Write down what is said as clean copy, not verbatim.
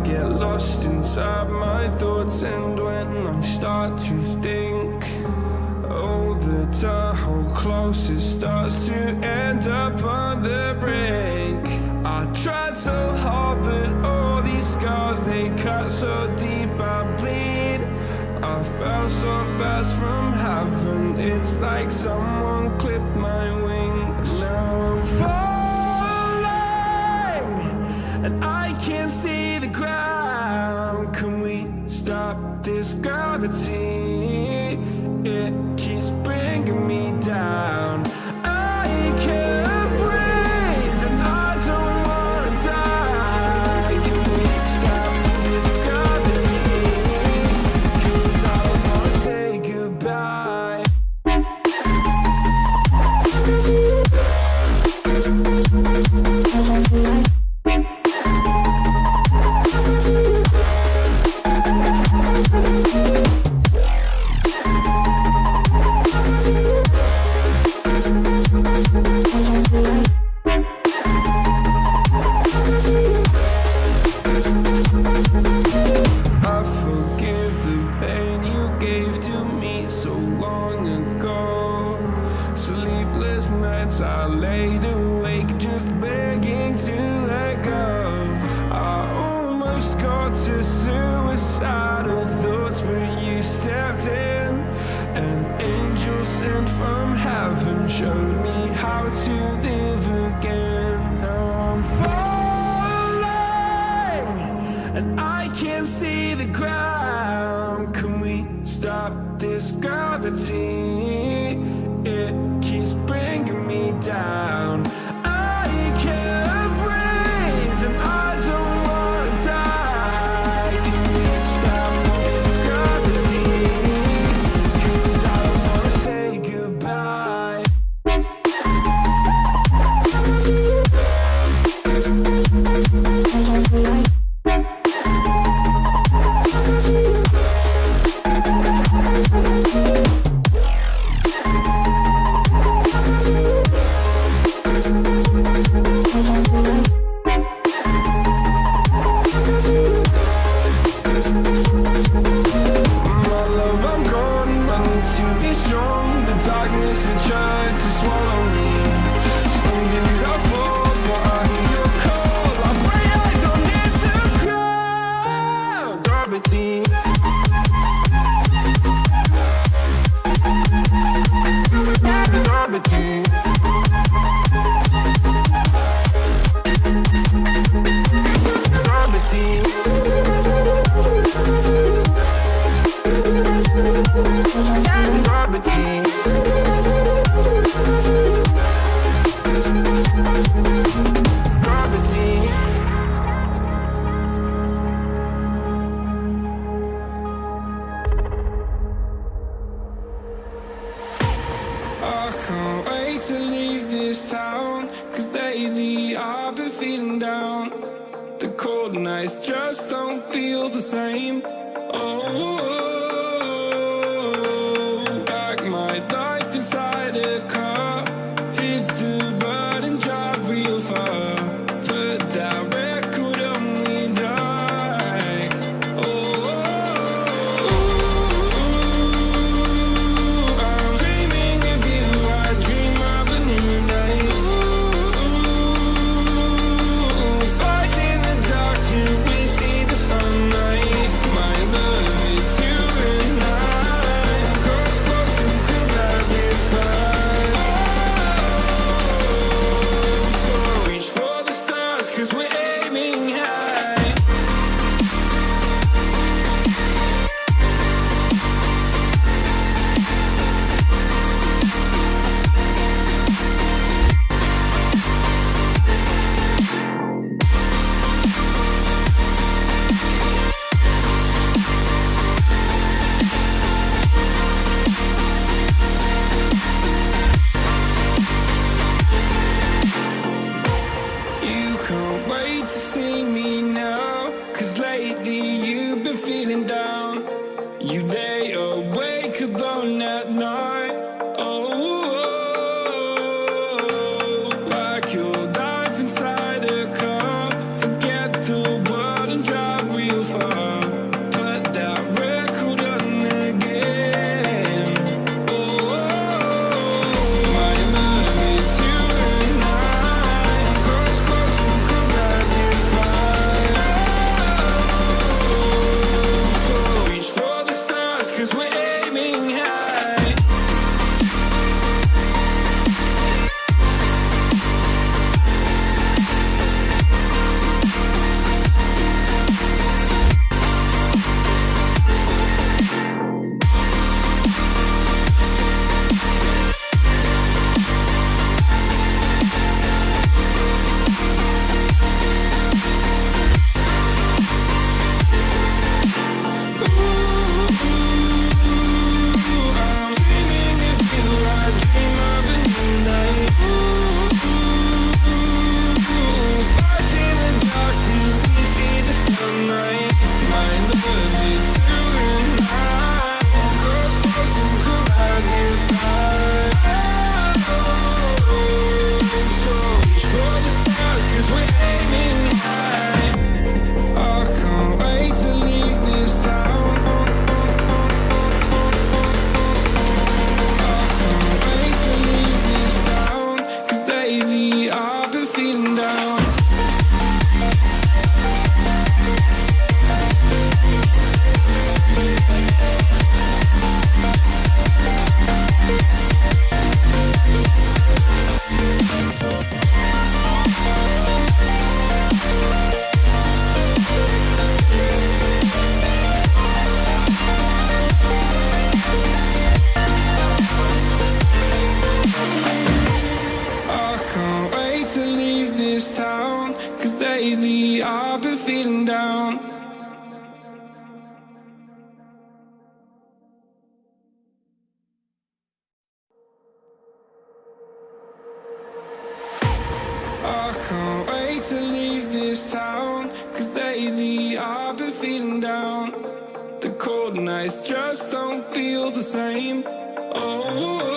Get lost inside my thoughts, and when I start to think, oh, the Tahoe closest starts to end up on the brink. I tried so hard, but all these scars, they cut so deep, I bleed. I fell so fast from heaven, it's like someone clipped my wings. Now I'm falling, and I can't see the ground. Can we stop this gravity? It keeps bringing me down. I can't breathe and I don't wanna die. Can we stop this gravity? 'Cause I don't wanna say goodbye. I forgive the pain you gave to me so long ago. Sleepless nights I laid awake just begging to let go. I almost got to suicidal thoughts, but you stepped in. An angel sent from heaven showed me how to live again. Now I'm falling, and I can't see the ground. Can we stop this gravity? It keeps bringing me down. I can't breathe and I don't wanna die. Can we stop this gravity? 'Cause I don't wanna say goodbye. I can't wait to leave this town, 'cause lately I've been feeling down. The cold nights just don't feel the same. Oh, like my life inside a car. Hit the button, drive real far. Put that record on me like, oh, I'm dreaming of you. I dream of a new life. Fighting the dark till we see the sunlight. My love, it's you and I. Close, close, and could like this fire. So reach for the stars, 'cause we're aiming high. You can't wait to see me now, 'cause lately you've been feeling down. You lay awake alone at night. Oh, like your life inside a car. Forget the world and drive real far. Put that record on again. Oh, my love, it's you and I. Close, close, and could like this fire. So reach for the stars, 'cause we're aiming high. I'm dreaming of you. I dream of a new life. Fighting the dark till we see the sunlight. My love, it's you and I. Close, close, and could like this fire. So reach for the stars, 'cause we're aiming high. I can't wait to leave this town. I can't wait to leave this town, 'cause lately I've been feeling down. I can't wait to leave this town, 'cause lately I've been feeling down. I can't wait to leave this town, 'cause lately I've been feeling down. The cold nights just don't feel the same. Oh,